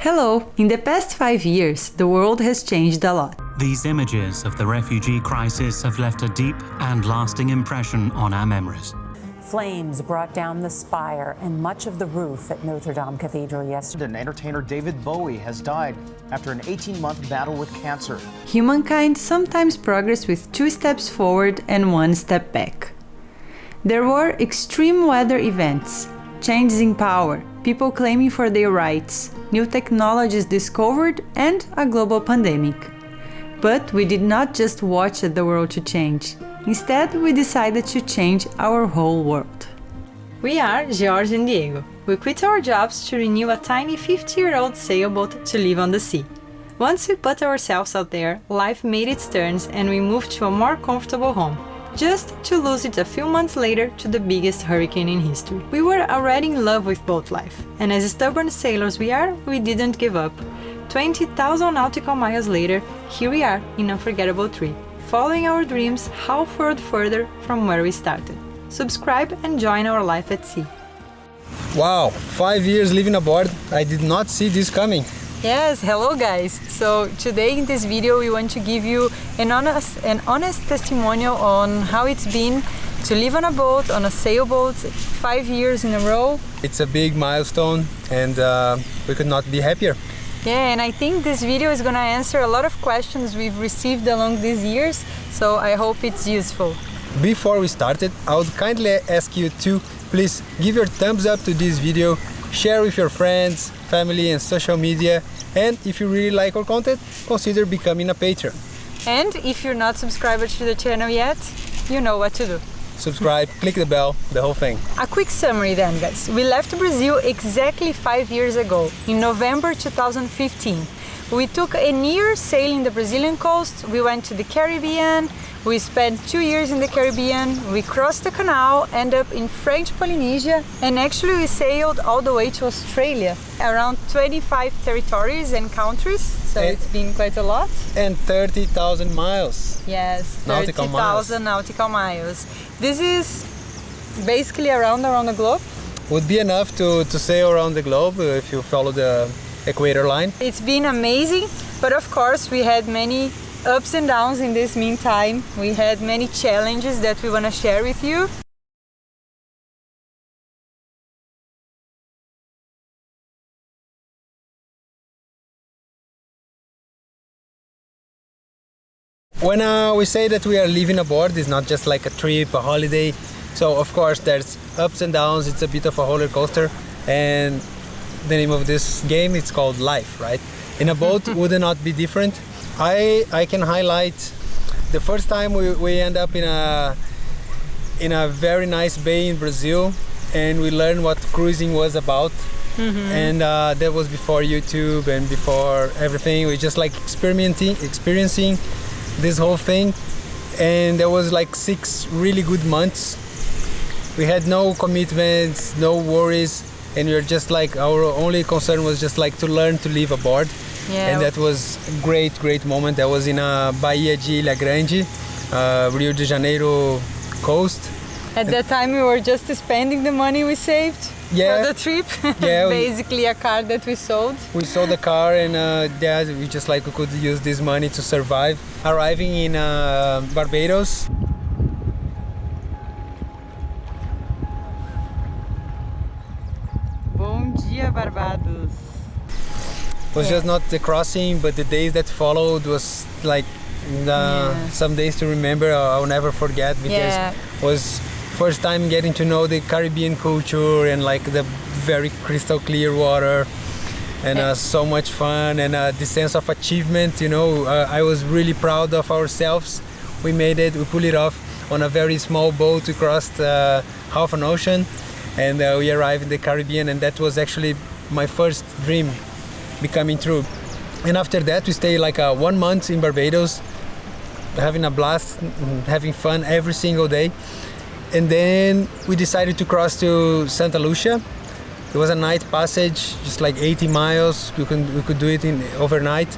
Hello! In the past 5 years, the world has changed a lot. These images of the refugee crisis have left a deep and lasting impression on our memories. Flames brought down the spire and much of the roof at Notre Dame Cathedral yesterday. And entertainer David Bowie has died after an 18-month battle with cancer. Humankind sometimes progress with 2 steps forward and 1 step back. There were extreme weather events, changes in power, people claiming for their rights, new technologies discovered, and a global pandemic. But we did not just watch the world to change. Instead, we decided to change our whole world. We are George and Diego. We quit our jobs to renew a tiny 50-year-old sailboat to live on the sea. Once we put ourselves out there, life made its turns and we moved to a more comfortable home, just to lose it a few months later to the biggest hurricane in history. We were already in love with boat life, and as stubborn sailors we are, we didn't give up. 20,000 nautical miles later, here we are in Unforgettable 3, following our dreams half world further from where we started. Subscribe and join our life at sea. Wow, 5 years living aboard. I did not see this coming. Yes, hello guys! So today in this video we want to give you an honest testimonial on how it's been to live on a boat, on a sailboat, 5 years in a row. It's a big milestone and we could not be happier. Yeah, and I think this video is gonna answer a lot of questions we've received along these years, so I hope it's useful. Before we started, I would kindly ask you to please give your thumbs up to this video, share with your friends, family and social media, and if you really like our content, consider becoming a patron. And if you're not subscribed to the channel yet, you know what to do. Subscribe, click the bell, the whole thing. A quick summary then, guys. We left Brazil exactly 5 years ago, in November 2015. We took a year sailing the Brazilian coast, we went to the Caribbean, we spent 2 years in the Caribbean, we crossed the canal, ended up in French Polynesia, and actually we sailed all the way to Australia, around 25 territories and countries, so it's been quite a lot. And 30,000 miles. Yes, 30,000 nautical miles. This is basically around the globe. Would be enough to sail around the globe if you follow the equator line. It's been amazing, but of course we had many ups and downs in this meantime. We had many challenges that we want to share with you. When we say that we are living aboard, it's not just like a trip, a holiday. So of course there's ups and downs, it's a bit of a roller coaster, and the name of this game is called life, right? In a boat would it not be different? I can highlight the first time we end up in a very nice bay in Brazil, and we learned what cruising was about. And that was before YouTube and before everything. We just like experiencing this whole thing, and there was like 6 really good months. We had no commitments, no worries, and we were just like, our only concern was just like to learn to live aboard. Yeah. And that was a great moment. That was in Bahia de Ilha Grande, Rio de Janeiro coast. At that time we were just spending the money we saved for the trip. Yeah, basically a car that we sold. We sold the car, and we just like we could use this money to survive. Arriving in Barbados. Bom dia, Barbados. It was just not the crossing, but the days that followed was like some days to remember. I'll never forget, because it was first time getting to know the Caribbean culture and like the very crystal clear water, and so much fun, and the sense of achievement, you know. I was really proud of ourselves. We made it, we pulled it off on a very small boat. We crossed half an ocean, and we arrived in the Caribbean, and that was actually my first dream becoming true. And after that we stayed like 1 month in Barbados, having a blast, having fun every single day. And then we decided to cross to Santa Lucia. It was a night passage, just like 80 miles. We could do it in overnight.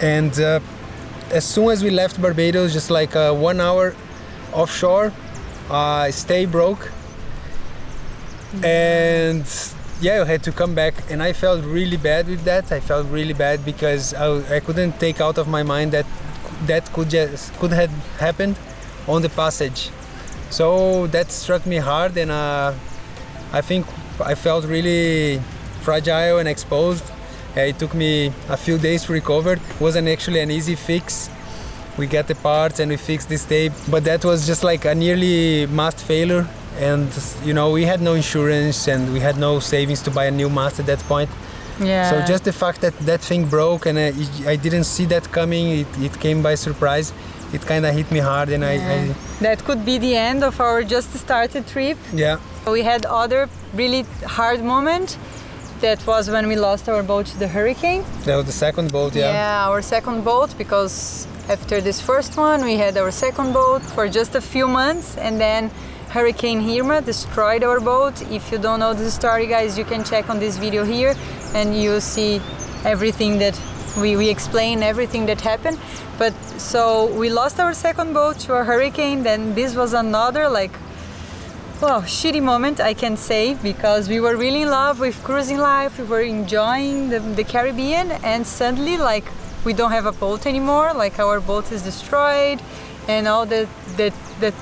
And as soon as we left Barbados, just like 1 hour offshore, stay broke. And yeah, I had to come back, and I felt really bad with that. I felt really bad because I couldn't take out of my mind that could have happened on the passage. So that struck me hard, and I think I felt really fragile and exposed. It took me a few days to recover. It wasn't actually an easy fix. We got the parts and we fixed this tape, but that was just like a nearly mast failure. And you know, we had no insurance and we had no savings to buy a new mast at that point. Yeah. So just the fact that that thing broke and I didn't see that coming, it came by surprise. It kind of hit me hard, and I that could be the end of our just started trip. yeah. We had other really hard moment. That was when we lost our boat to the hurricane. That was the second boat, yeah. Yeah, our second boat, because after this first one, we had our second boat for just a few months, and then Hurricane Irma destroyed our boat. If you don't know the story, guys, you can check on this video here, and you'll see everything that we explain, everything that happened. But so we lost our second boat to a hurricane. Then this was another shitty moment, I can say, because we were really in love with cruising life. We were enjoying the Caribbean, and suddenly we don't have a boat anymore. Our boat is destroyed, and all the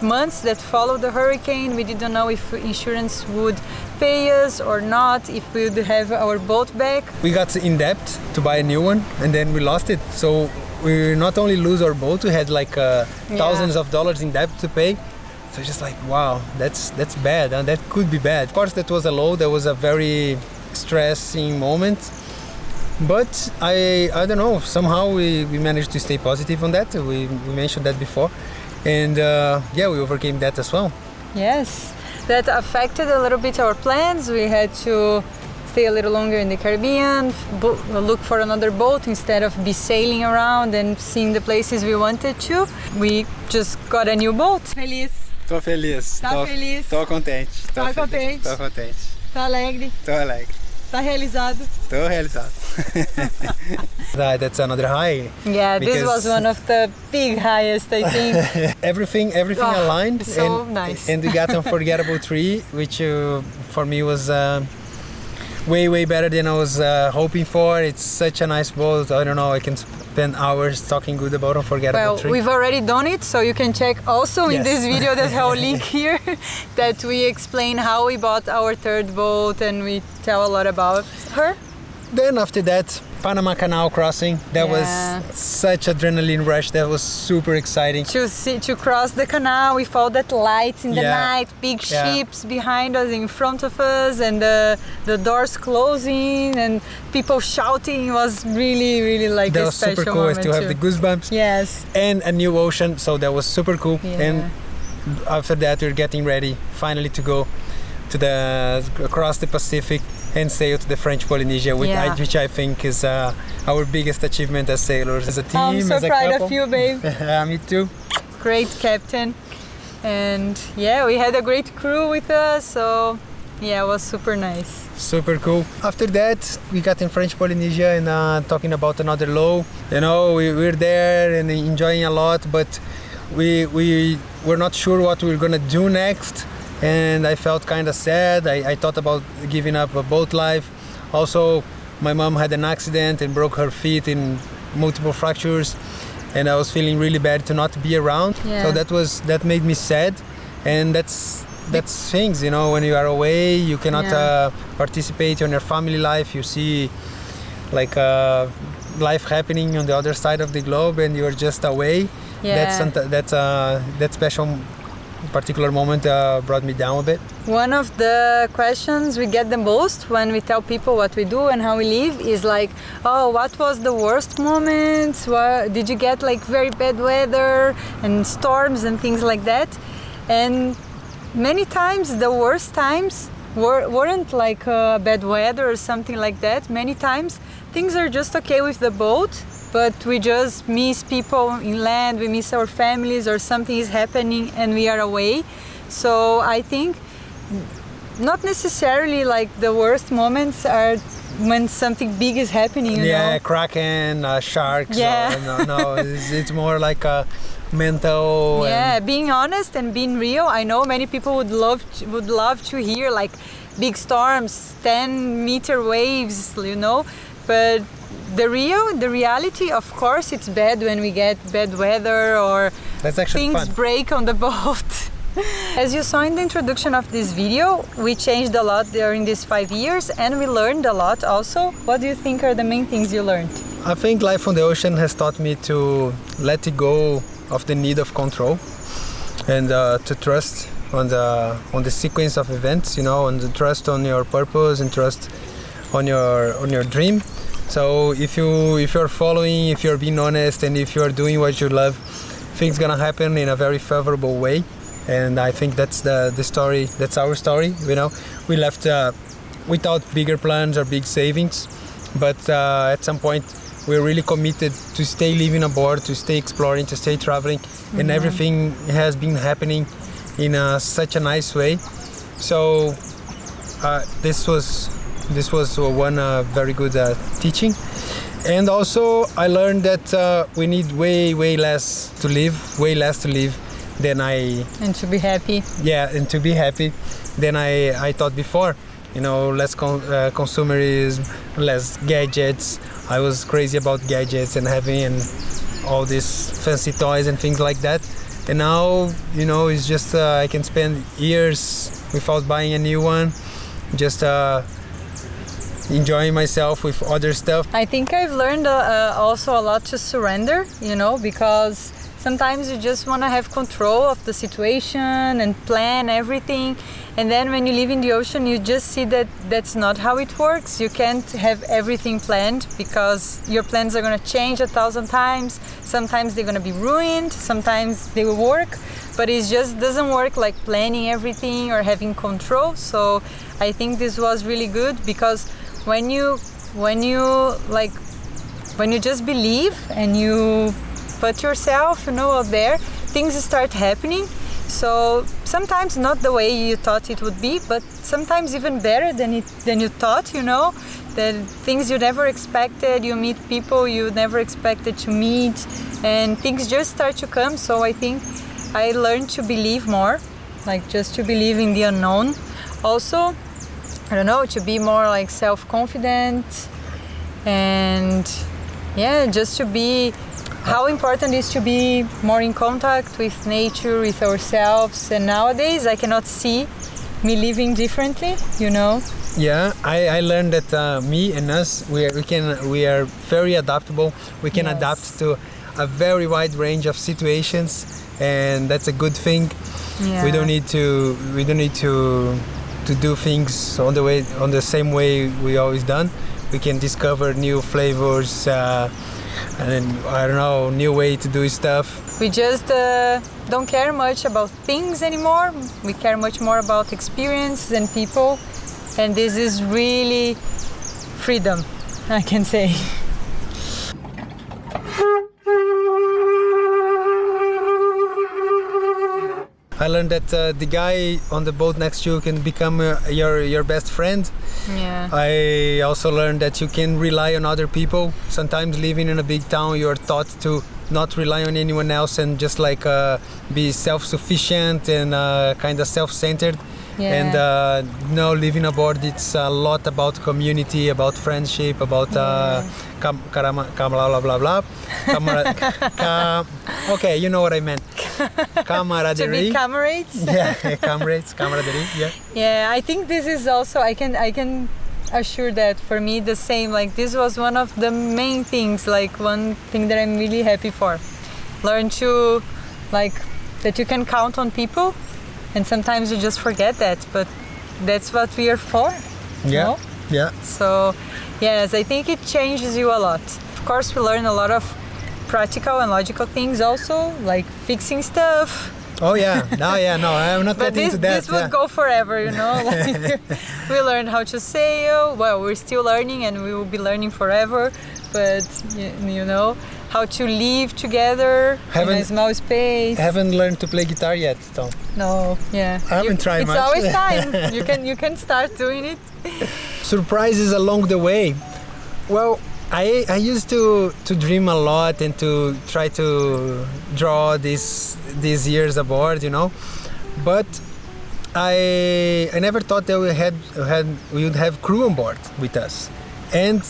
months that followed the hurricane, we didn't know if insurance would pay us or not, if we would have our boat back. We got in debt to buy a new one, and then we lost it. So we not only lose our boat, we had thousands of dollars in debt to pay. So just wow, that's bad, and that could be bad. Of course, that was a low. That was a very stressing moment. But I don't know, somehow we managed to stay positive on that. We mentioned that before. And we overcame that as well. Yes, that affected a little bit our plans. We had to stay a little longer in the Caribbean, look for another boat instead of be sailing around and seeing the places we wanted to. We just got a new boat. Feliz. Tô feliz. Tá feliz. Tô contente. Tá contente. Tô contente. Tá alegre. Tô alegre. Tá realizado. Tô realizado. That's another high. Yeah, this was one of the big highest, I think. everything aligned. So nice. And we got Unforgettable 3, which for me was way better than I was hoping for. It's such a nice boat. I don't know, I can spend hours talking good about Unforgettable 3. Well, we've already done it, so you can check also in this video that I'll link here, that we explain how we bought our third boat, and we tell a lot about her. Then after that, Panama Canal crossing. That was such adrenaline rush. That was super exciting. To cross the canal with all that lights in the night, big ships behind us, in front of us, and the doors closing and people shouting. It was really like that a was special super cool. I moment still have the goosebumps. Yes. And a new ocean, so that was super cool. Yeah. And after that, we're getting ready finally to go to across the Pacific and sail to the French Polynesia, which I think is our biggest achievement as sailors, as a team, I'm so as a proud couple. of you, babe. Me too. Great captain. And we had a great crew with us, so it was super nice. Super cool. After that, we got in French Polynesia and talking about another low. You know, we're there and enjoying a lot, but we were not sure what we were gonna do next. And I felt kind of sad. I thought about giving up a boat life. Also, my mom had an accident and broke her feet in multiple fractures, and I was feeling really bad to not be around. Yeah. So that made me sad, and that's things, you know, when you are away, you cannot participate in your family life. You see life happening on the other side of the globe, and you're just away. That special particular moment brought me down a bit. One of the questions we get the most when we tell people what we do and how we live is what was the worst moment? Did you get very bad weather and storms and things like that? And many times the worst times weren't bad weather or something like that. Many times things are just okay with the boat, but we just miss people inland, we miss our families, or something is happening and we are away. So I think not necessarily the worst moments are when something big is happening, you know? Kraken, sharks. Yeah. No, it's more like a mental. Yeah, being honest and being real. I know many people would love to hear big storms, 10-meter waves, you know. But the reality, of course, it's bad when we get bad weather or things break on the boat. As you saw in the introduction of this video, we changed a lot during these 5 years and we learned a lot also. What do you think are the main things you learned? I think life on the ocean has taught me to let it go of the need of control and to trust on the sequence of events, you know, and to trust on your purpose and trust on your dream. So if you're following, if you're being honest, and if you're doing what you love, things gonna happen in a very favorable way. And I think that's the story. That's our story. You know, we left without bigger plans or big savings, but at some point we're really committed to stay living aboard, to stay exploring, to stay traveling, and everything has been happening in such a nice way. So this was one very good teaching. And also I learned that we need way less to live than and to be happy. Yeah, and to be happy than I thought before. You know, less consumerism, less gadgets. I was crazy about gadgets and having all these fancy toys and things like that. And now, you know, it's just I can spend years without buying a new one, just enjoying myself with other stuff. I think I've learned also a lot to surrender, you know, because sometimes you just want to have control of the situation and plan everything. And then when you live in the ocean, you just see that that's not how it works. You can't have everything planned because your plans are going to change 1,000 times. Sometimes they're going to be ruined, sometimes they will work, but it just doesn't work like planning everything or having control. So I think this was really good because when you just believe and you put yourself, you know, out there, things start happening. So sometimes not the way you thought it would be, but sometimes even better than you thought, you know, that things you never expected, you meet people you never expected to meet, and things just start to come. So I think I learned to believe more, like just to believe in the unknown. Also, I don't know, to be more like self-confident and yeah, just to be how important it is to be more in contact with nature, with ourselves. And nowadays I cannot see me living differently, you know. Yeah, I learned that me and us, we are very adaptable. We can adapt to a very wide range of situations, and that's a good thing. Yeah. We don't need to do things on the same way we always done. We can discover new flavors and I don't know, new way to do stuff. We just don't care much about things anymore. We care much more about experience and people, and this is really freedom, I can say. I learned that the guy on the boat next to you can become your best friend. Yeah. I also learned that you can rely on other people. Sometimes living in a big town, you're taught to not rely on anyone else and just like be self-sufficient and kind of self-centered. Yeah. And no, living aboard, it's a lot about community, about friendship, about okay, you know what I meant. Camaraderie. To be comrades. Yeah, camaraderie. Yeah. Yeah, I think this is also, I can assure that for me the same. Like this was one of the main things, like one thing that I'm really happy for. Learn to like that you can count on people, and sometimes you just forget that, but that's what we are for. Yeah. You know? Yeah. So yes, I think it changes you a lot. Of course, we learn a lot of practical and logical things also, like fixing stuff. Oh yeah, no, I'm not getting into that. This would go forever, you know. Like, we learned how to sail. Well, we're still learning, and we will be learning forever. But you know, how to live together in a small space. Haven't learned to play guitar yet, Tom. No, yeah. I haven't tried much. It's always time. You can start doing it. Surprises along the way. Well, I used to dream a lot and to try to draw these years aboard, you know. But I never thought that we would have crew on board with us, and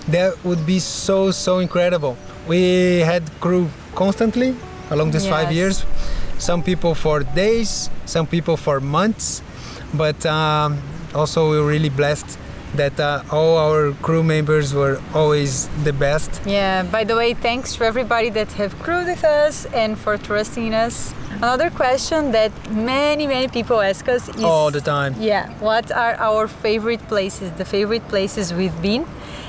that would be so incredible. We had crew constantly along these 5 years. Some people for days, some people for months, but also we're really blessed that all our crew members were always the best. Yeah, by the way, thanks to everybody that have crewed with us and for trusting in us. Another question that many people ask us is... all the time. Yeah, what are our favorite places, the favorite places we've been?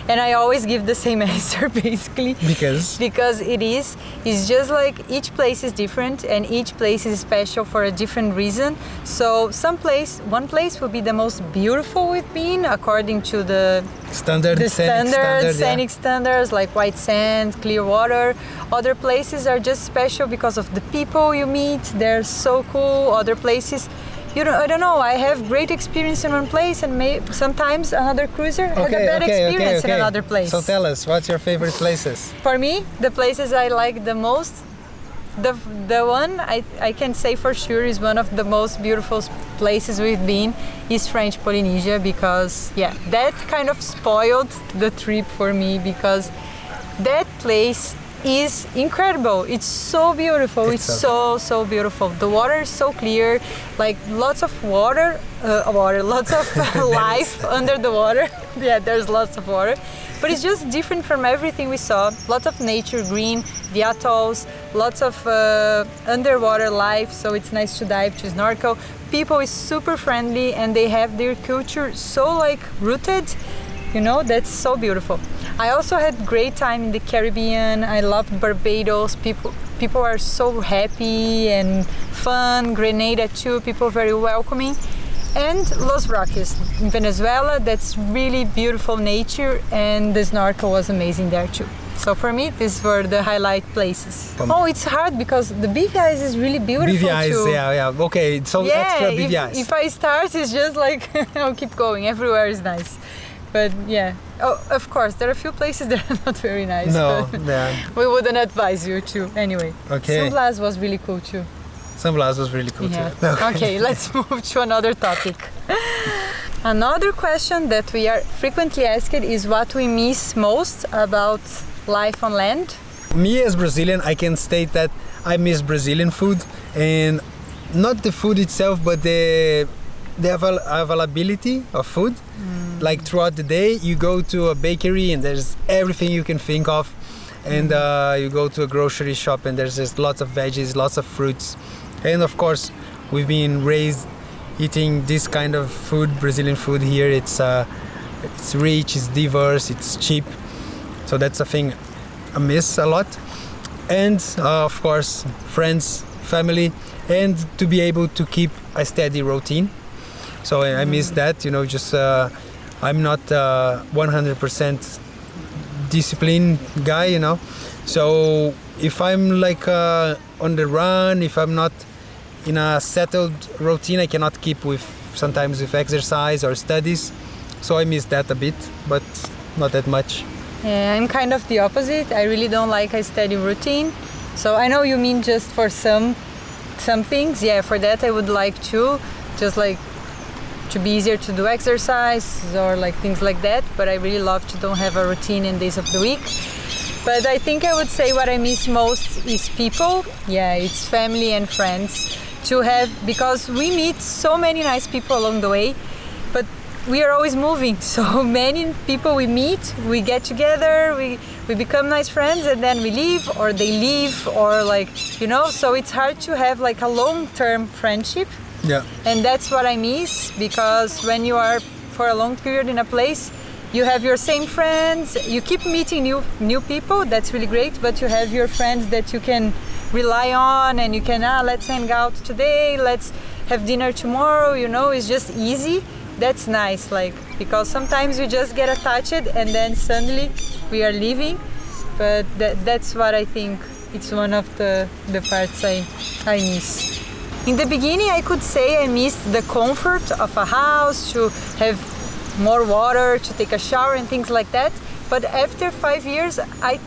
And I always give the same answer, basically. Because it's just like each place is different and each place is special for a different reason. So one place will be the most beautiful we've been according to the scenic standards, like white sand, clear water. Other places are just special because of the people you meet. They're so cool. Other places, I don't know, I have great experience in one place and sometimes another cruiser has a bad experience in another place. So tell us, what's your favorite places? For me, the places I like the most, the one I can say for sure is one of the most beautiful places we've been is French Polynesia, because that kind of spoiled the trip for me, because that place is incredible. It's so beautiful. It's so beautiful. The water is so clear, like lots of lots of life under the water. Yeah, there's lots of water, but it's just different from everything we saw. Lots of nature, green, the atolls, lots of underwater life, so it's nice to dive, to snorkel. People is super friendly and they have their culture so like rooted, that's so beautiful. I also had great time in the Caribbean. I loved Barbados. People are so happy and fun. Grenada too, people very welcoming. And Los Roques in Venezuela, that's really beautiful nature, and the snorkel was amazing there too. So for me, these were the highlight places. It's hard because the BVI's is really beautiful too. Yeah. Okay, so extra BVI's. If I start, it's just like I'll keep going. Everywhere is nice. But of course, there are a few places that are not very nice. No, we wouldn't advise you to. Anyway, San Blas was really cool too. San Blas was really cool too. Okay, let's move to another topic. Another question that we are frequently asked is what we miss most about life on land. Me as Brazilian, I can state that I miss Brazilian food, and not the food itself, but the availability of food. Like throughout the day, you go to a bakery and there's everything you can think of, and you go to a grocery shop and there's just lots of veggies, lots of fruits, and of course we've been raised eating this kind of food, Brazilian food here. It's rich, it's diverse, it's cheap, so that's a thing I miss a lot. And of course friends, family, and to be able to keep a steady routine. So I miss that, just I'm not 100% disciplined guy, so if I'm like on the run, if I'm not in a settled routine, I cannot keep sometimes with exercise or studies, so I miss that a bit, but not that much. Yeah, I'm kind of the opposite. I really don't like a steady routine, so I know you mean just for some things. For that I would like to just like to be easier to do exercise or like things like that, but I really love to don't have a routine in days of the week. But I think I would say what I miss most is people. It's family and friends to have, because we meet so many nice people along the way, but we are always moving. So many people we meet, we get together, we become nice friends, and then we leave, or they leave, or like, so it's hard to have like a long-term friendship. Yeah. And that's what I miss, because when you are for a long period in a place, you have your same friends, you keep meeting new people, that's really great, but you have your friends that you can rely on, and you can, let's hang out today, let's have dinner tomorrow, it's just easy. That's nice, like, because sometimes you just get attached and then suddenly we are leaving, but that's what I think, it's one of the parts I miss. In the beginning, I could say I missed the comfort of a house, to have more water, to take a shower and things like that. But after 5 years, I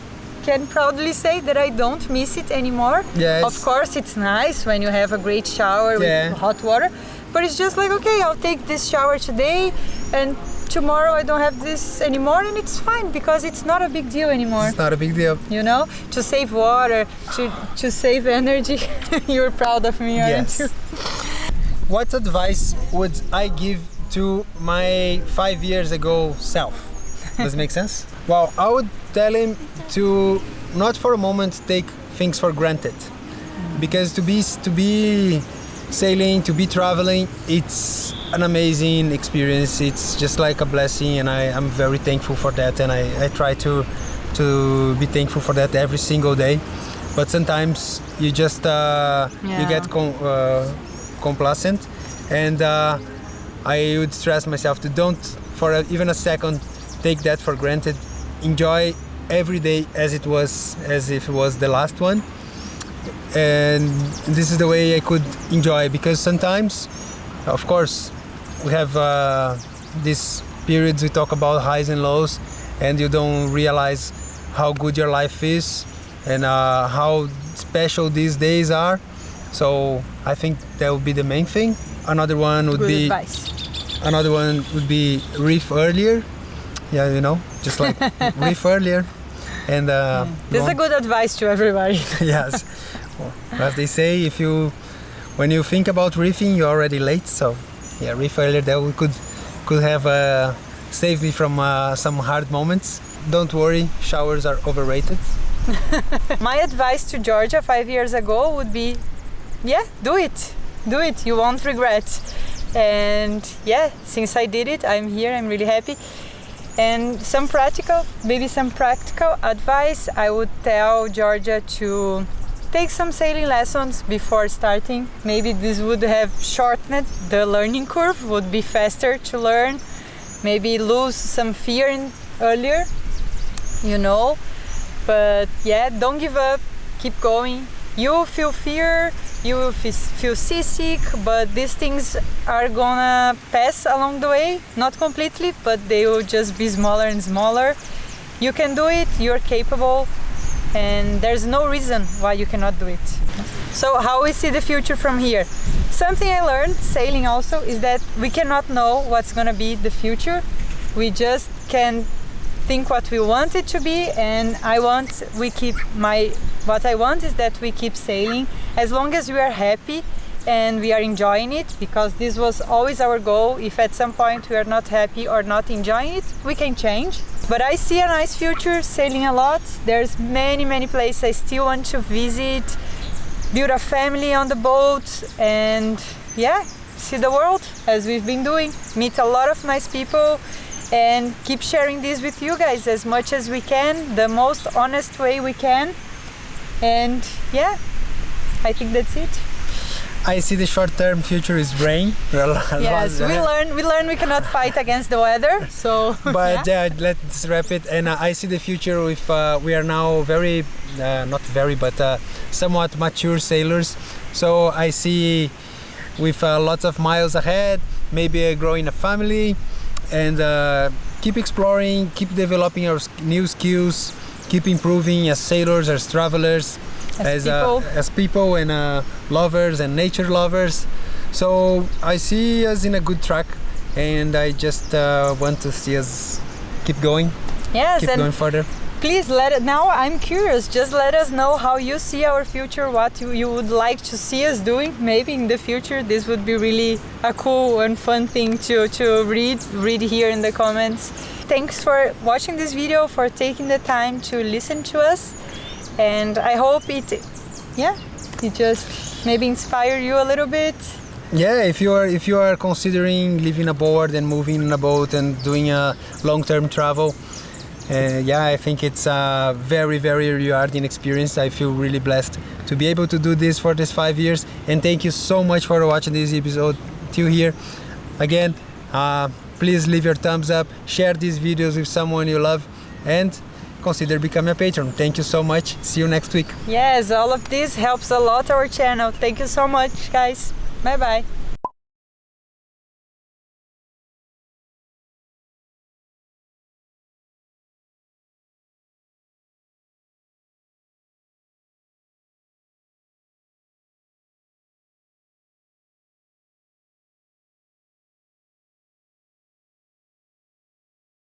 can proudly say that I don't miss it anymore. Yes. Of course, it's nice when you have a great shower with hot water, but it's just like, okay, I'll take this shower today and tomorrow I don't have this anymore, and it's fine because it's not a big deal anymore. It's not a big deal. You know, to save water, to save energy. You're proud of me, aren't Yes. you? What advice would I give to my 5 years ago self? Does it make sense? Well, I would tell him to not for a moment take things for granted, because to be sailing, to be traveling, it's an amazing experience. It's just like a blessing, and I'm very thankful for that, and I try to be thankful for that every single day. But sometimes you just you get complacent, and I would stress myself to don't for even a second take that for granted. Enjoy every day as if it was the last one, and this is the way I could enjoy, because sometimes, of course, we have these periods we talk about highs and lows, and you don't realize how good your life is and how special these days are. So I think that would be the main thing. Another one would be reef earlier. Yeah, you know, just like reef earlier. And this is a good advice to everybody. Yes. Well, as they say, when you think about reefing, you're already late. So yeah, reef earlier, that we could have saved me from some hard moments. Don't worry, showers are overrated. My advice to Georgia 5 years ago would be, yeah, do it. Do it. You won't regret. And yeah, since I did it, I'm here. I'm really happy. And some practical advice, I would tell Georgia to take some sailing lessons before starting. Maybe this would have shortened the learning curve, would be faster to learn. Maybe lose some fear earlier, you know. But yeah, don't give up, keep going. You will feel fear, you will feel seasick, but these things are gonna pass along the way, not completely, but they will just be smaller and smaller. You can do it, you're capable, and there's no reason why you cannot do it. So how we see the future from here? Something I learned sailing also is that we cannot know what's gonna be the future. We just can think what we want it to be, and what I want is that we keep sailing as long as we are happy and we are enjoying it, because this was always our goal. If at some point we are not happy or not enjoying it, we can change. But I see a nice future sailing a lot. There's many places I still want to visit, build a family on the boat, and yeah, see the world as we've been doing, meet a lot of nice people, and keep sharing this with you guys as much as we can, the most honest way we can. And yeah, I think that's it. I see the short-term future is rain. Yes, we learn we cannot fight against the weather. So, but yeah, let's wrap it. And I see the future with we are now somewhat mature sailors. So I see with lots of miles ahead, maybe growing a family, and keep exploring, keep developing our new skills, keep improving as sailors, as travelers, as people, and lovers and nature lovers. So I see us in a good track, and I just want to see us keep going. Yes, keep going further. Please now I'm curious, just let us know how you see our future, what you would like to see us doing. Maybe in the future this would be really a cool and fun thing to read here in the comments. Thanks for watching this video, for taking the time to listen to us, and I hope it just maybe inspire you a little bit. Yeah, if you are considering living aboard and moving in a boat and doing a long-term travel, I think it's a very rewarding experience. I feel really blessed to be able to do this for these 5 years, and thank you so much for watching this episode till here. Again, please leave your thumbs up, share these videos with someone you love, and consider becoming a patron. Thank you so much. See you next week. Yes, all of this helps a lot our channel. Thank you so much, guys. Bye bye.